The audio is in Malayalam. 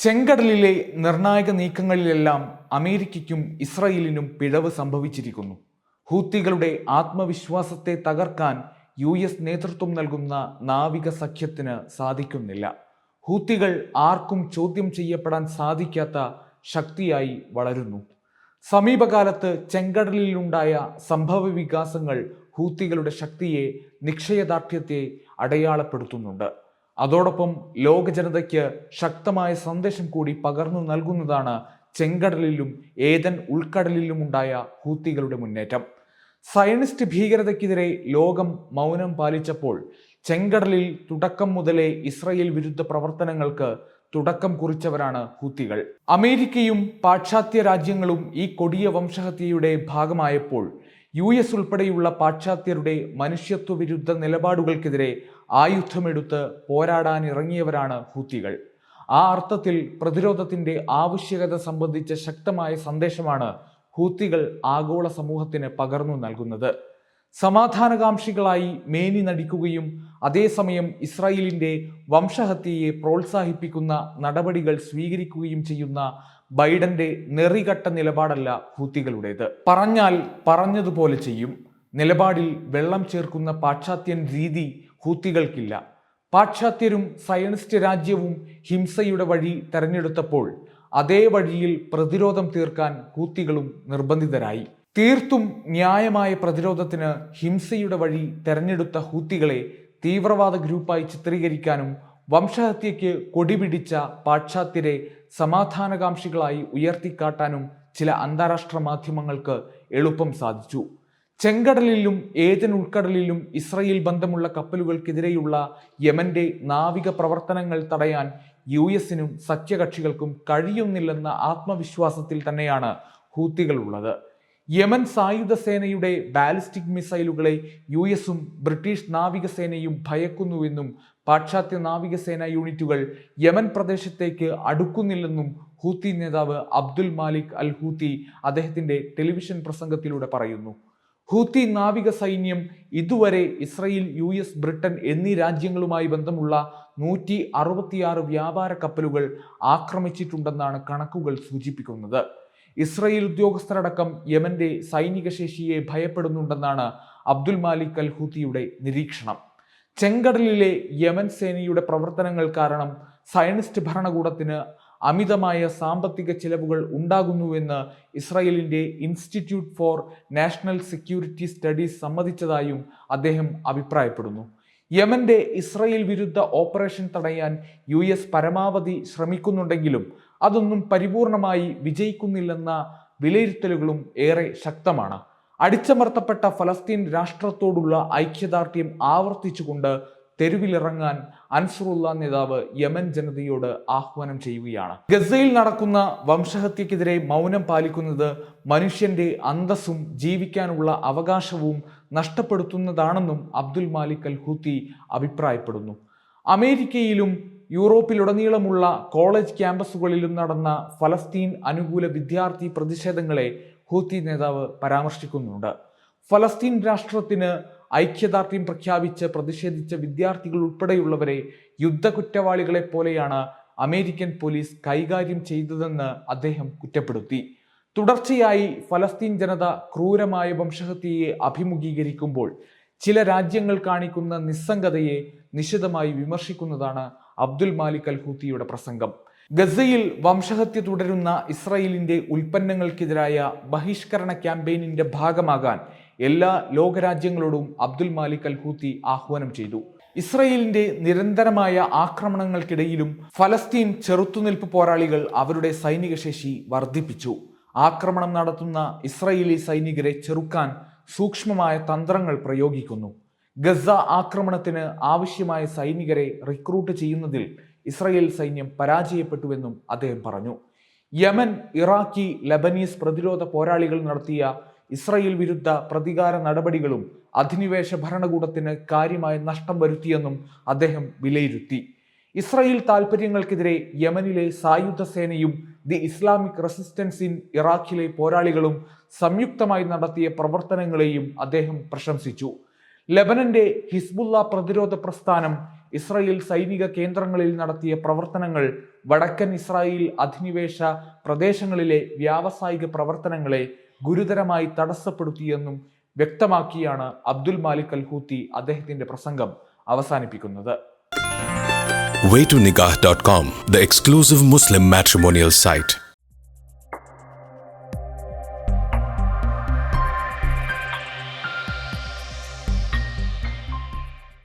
ചെങ്കടലിലെ നിർണായക നീക്കങ്ങളിലെല്ലാം അമേരിക്കയ്ക്കും ഇസ്രയേലിനും പിഴവ് സംഭവിച്ചിരിക്കുന്നു. ഹൂത്തികളുടെ ആത്മവിശ്വാസത്തെ തകർക്കാൻ US നേതൃത്വം നൽകുന്ന നാവിക സഖ്യത്തിന് സാധിക്കുന്നില്ല. ഹൂത്തികൾ ആർക്കും ചോദ്യം ചെയ്യപ്പെടാൻ സാധിക്കാത്ത ശക്തിയായി വളരുന്നു. സമീപകാലത്ത് ചെങ്കടലിലുണ്ടായ സംഭവ വികാസങ്ങൾ ഹൂത്തികളുടെ ശക്തിയെ, നിശ്ചയദാർഢ്യത്തെ അടയാളപ്പെടുത്തുന്നുണ്ട്. അതോടൊപ്പം ലോക ജനതയ്ക്ക് ശക്തമായ സന്ദേശം കൂടി പകർന്നു നൽകുന്നതാണ് ചെങ്കടലിലും ഏദൻ ഉൾക്കടലിലും ഉണ്ടായ ഹൂത്തികളുടെ മുന്നേറ്റം. സയനിസ്റ്റ് ഭീകരതയ്ക്കെതിരെ ലോകം മൗനം പാലിച്ചപ്പോൾ ചെങ്കടലിൽ തുടക്കം മുതലേ ഇസ്രയേൽ വിരുദ്ധ പ്രവർത്തനങ്ങൾക്ക് തുടക്കം കുറിച്ചവരാണ് ഹൂത്തികൾ. അമേരിക്കയും പാശ്ചാത്യ രാജ്യങ്ങളും ഈ കൊടിയ വംശഹത്യയുടെ ഭാഗമായപ്പോൾ US ഉൾപ്പെടെയുള്ള പാശ്ചാത്യരുടെ മനുഷ്യത്വ വിരുദ്ധ നിലപാടുകൾക്കെതിരെ ആയുധമെടുത്ത് പോരാടാനിറങ്ങിയവരാണ് ഹൂത്തികൾ. ആ അർത്ഥത്തിൽ പ്രതിരോധത്തിന്റെ ആവശ്യകത സംബന്ധിച്ച ശക്തമായ സന്ദേശമാണ് ഹൂത്തികൾ ആഗോള സമൂഹത്തിന് പകർന്നു നൽകുന്നത്. സമാധാനകാംക്ഷികളായി മേനി നടിക്കുകയും അതേസമയം ഇസ്രായേലിന്റെ വംശഹത്യയെ പ്രോത്സാഹിപ്പിക്കുന്ന നടപടികൾ സ്വീകരിക്കുകയും ചെയ്യുന്ന ബൈഡന്റെ നെറികെട്ട നിലപാടല്ല ഹൂത്തികളുടേത്. പറഞ്ഞാൽ പറഞ്ഞതുപോലെ ചെയ്യും നിലപാടിൽ വെള്ളം ചേർക്കുന്ന പാശ്ചാത്യൻ രീതി ഹൂത്തികൾക്കില്ല. പാശ്ചാത്യരും സയനിസ്റ്റ് രാജ്യവും ഹിംസയുടെ വഴി തെരഞ്ഞെടുത്തപ്പോൾ അതേ വഴിയിൽ പ്രതിരോധം തീർക്കാൻ ഹൂത്തികളും നിർബന്ധിതരായി. തീർത്തും ന്യായമായ പ്രതിരോധത്തിന് ഹിംസയുടെ വഴി തെരഞ്ഞെടുത്ത ഹൂത്തികളെ തീവ്രവാദ ഗ്രൂപ്പായി ചിത്രീകരിക്കാനും വംശഹത്യയ്ക്ക് കൊടിപിടിച്ച പാശ്ചാത്യരെ സമാധാനകാംക്ഷികളായി ഉയർത്തിക്കാട്ടാനും ചില അന്താരാഷ്ട്ര മാധ്യമങ്ങൾക്ക് എളുപ്പം സാധിച്ചു. ചെങ്കടലിലും ഏദൻ ഉൾക്കടലിലും ഇസ്രയേൽ ബന്ധമുള്ള കപ്പലുകൾക്കെതിരെയുള്ള യമന്റെ നാവിക പ്രവർത്തനങ്ങൾ തടയാൻ US-നും സഖ്യകക്ഷികൾക്കും കഴിയുന്നില്ലെന്ന ആത്മവിശ്വാസത്തിൽ തന്നെയാണ് ഹൂത്തികളുള്ളത്. യമൻ സായുധ സേനയുടെ ബാലിസ്റ്റിക് മിസൈലുകളെ US-ഉം ബ്രിട്ടീഷ് നാവികസേനയും ഭയക്കുന്നുവെന്നും പാശ്ചാത്യ നാവികസേന യൂണിറ്റുകൾ യമൻ പ്രദേശത്തേക്ക് അടുക്കുന്നില്ലെന്നും ഹൂത്തി നേതാവ് അബ്ദുൽ മാലിക് അൽ ഹൂത്തി അദ്ദേഹത്തിന്റെ ടെലിവിഷൻ പ്രസംഗത്തിലൂടെ പറയുന്നു. ഹൂത്തി നാവിക സൈന്യം ഇതുവരെ ഇസ്രയേൽ, US, ബ്രിട്ടൻ എന്നീ രാജ്യങ്ങളുമായി ബന്ധമുള്ള 166 വ്യാപാര കപ്പലുകൾ ആക്രമിച്ചിട്ടുണ്ടെന്നാണ് കണക്കുകൾ സൂചിപ്പിക്കുന്നത്. ഇസ്രയേൽ ഉദ്യോഗസ്ഥരടക്കം യമന്റെ സൈനിക ശേഷിയെ ഭയപ്പെടുന്നുണ്ടെന്നാണ് അബ്ദുൽ മാലിക് അൽ ഹൂത്തിയുടെ നിരീക്ഷണം. ചെങ്കടലിലെ യമൻ സേനയുടെ പ്രവർത്തനങ്ങൾ കാരണം സയനിസ്റ്റ് ഭരണകൂടത്തിന് അമിതമായ സാമ്പത്തിക ചിലവുകൾ ഉണ്ടാകുന്നുവെന്ന് ഇസ്രായേലിന്റെ institute for national security studies സമ്മതിച്ചതായും അദ്ദേഹം അഭിപ്രായപ്പെടുന്നു. യമന്റെ ഇസ്രായേൽ വിരുദ്ധ ഓപ്പറേഷൻ തടയാൻ US പരമാവധി ശ്രമിക്കുന്നുണ്ടെങ്കിലും അതൊന്നും പരിപൂർണമായി വിജയിക്കുന്നില്ലെന്ന വിലയിരുത്തലുകളും ഏറെ ശക്തമാണ്. അടിച്ചമർത്തപ്പെട്ട ഫലസ്തീൻ രാഷ്ട്രത്തോടുള്ള ഐക്യദാർഢ്യം ആവർത്തിച്ചുകൊണ്ട് തെരുവിലിറങ്ങാൻ അൻസറുള്ള നേതാവ് യമൻ ജനതയോട് ആഹ്വാനം ചെയ്യുകയാണ്. ഗസയിൽ നടക്കുന്ന വംശഹത്യക്കെതിരെ മൗനം പാലിക്കുന്നത് മനുഷ്യന്റെ അന്തസ്സും ജീവിക്കാനുള്ള അവകാശവും നഷ്ടപ്പെടുത്തുന്നതാണെന്നും അബ്ദുൽ മാലിക് അൽ ഹൂത്തി അഭിപ്രായപ്പെടുന്നു. അമേരിക്കയിലും യൂറോപ്പിലുടനീളമുള്ള കോളേജ് ക്യാമ്പസുകളിലും നടന്ന ഫലസ്തീൻ അനുകൂല വിദ്യാർത്ഥി പ്രതിഷേധങ്ങളെ ഹൂത്തി നേതാവ് പരാമർശിക്കുന്നുണ്ട്. ഫലസ്തീൻ രാഷ്ട്രത്തിന് ഐക്യദാർഢ്യം പ്രഖ്യാപിച്ച് പ്രതിഷേധിച്ച വിദ്യാർത്ഥികൾ ഉൾപ്പെടെയുള്ളവരെ യുദ്ധകുറ്റവാളികളെ പോലെയാണ് അമേരിക്കൻ പോലീസ് കൈകാര്യം ചെയ്തതെന്ന് അദ്ദേഹം കുറ്റപ്പെടുത്തി. തുടർച്ചയായി ഫലസ്തീൻ ജനത ക്രൂരമായ വംശഹത്യയെ അഭിമുഖീകരിക്കുമ്പോൾ ചില രാജ്യങ്ങൾ കാണിക്കുന്ന നിസ്സംഗതയെ നിശിതമായി വിമർശിക്കുന്നതാണ് അബ്ദുൽ മാലിക് അൽ ഹൂത്തിയുടെ പ്രസംഗം. ഗസയിൽ വംശഹത്യ തുടരുന്ന ഇസ്രായേലിന്റെ ഉൽപ്പന്നങ്ങൾക്കെതിരായ ബഹിഷ്കരണ ക്യാമ്പയിനിന്റെ ഭാഗമാകാൻ എല്ലാ ലോകരാജ്യങ്ങളോടും അബ്ദുൽ മാലിക് അൽ ഹൂത്തി ആഹ്വാനം ചെയ്തു. ഇസ്രായേലിന്റെ നിരന്തരമായ ആക്രമണങ്ങൾക്കിടയിലും ഫലസ്തീൻ ചെറുത്തുനിൽപ്പ് പോരാളികൾ അവരുടെ സൈനിക ശേഷി വർദ്ധിപ്പിച്ചു. ആക്രമണം നടത്തുന്ന ഇസ്രായേലി സൈനികരെ ചെറുക്കാൻ സൂക്ഷ്മമായ തന്ത്രങ്ങൾ പ്രയോഗിക്കുന്നു. ഗസ ആക്രമണത്തിന് ആവശ്യമായ സൈനികരെ റിക്രൂട്ട് ചെയ്യുന്നതിൽ ഇസ്രായേൽ സൈന്യം പരാജയപ്പെട്ടുവെന്നും അദ്ദേഹം പറഞ്ഞു. യമൻ, ഇറാഖി, ലബനീസ് പ്രതിരോധ പോരാളികൾ നടത്തിയ ഇസ്രായേൽ വിരുദ്ധ പ്രതികാര നടപടികളും അധിനിവേശ ഭരണകൂടത്തിന് കാര്യമായ നഷ്ടം വരുത്തിയെന്നും അദ്ദേഹം വിലയിരുത്തി. ഇസ്രായേൽ താൽപര്യങ്ങൾക്കെതിരെ യമനിലെ സായുധ സേനയും ദി ഇസ്ലാമിക് റെസിസ്റ്റൻസ് ഇൻ ഇറാഖിലെ പോരാളികളും സംയുക്തമായി നടത്തിയ പ്രവർത്തനങ്ങളെയും അദ്ദേഹം പ്രശംസിച്ചു. ലെബനന്റെ ഹിസ്ബുള്ള പ്രതിരോധ പ്രസ്ഥാനം, ഇസ്രായേൽ സൈനിക കേന്ദ്രങ്ങളിൽ നടത്തിയ പ്രവർത്തനങ്ങൾ വടക്കൻ ഇസ്രായേൽ അധിനിവേശ പ്രദേശങ്ങളിലെ വ്യാവസായിക പ്രവർത്തനങ്ങളെ ഗുരുതരമായി തടസ്സപ്പെടുത്തിയെന്നും വ്യക്തമാക്കിയാണ് അബ്ദുൽ മാലിക് അൽ ഹൂത്തി അദ്ദേഹത്തിന്റെ പ്രസംഗം അവസാനിപ്പിക്കുന്നത്. waytonikah.com, the exclusive Muslim matrimonial site.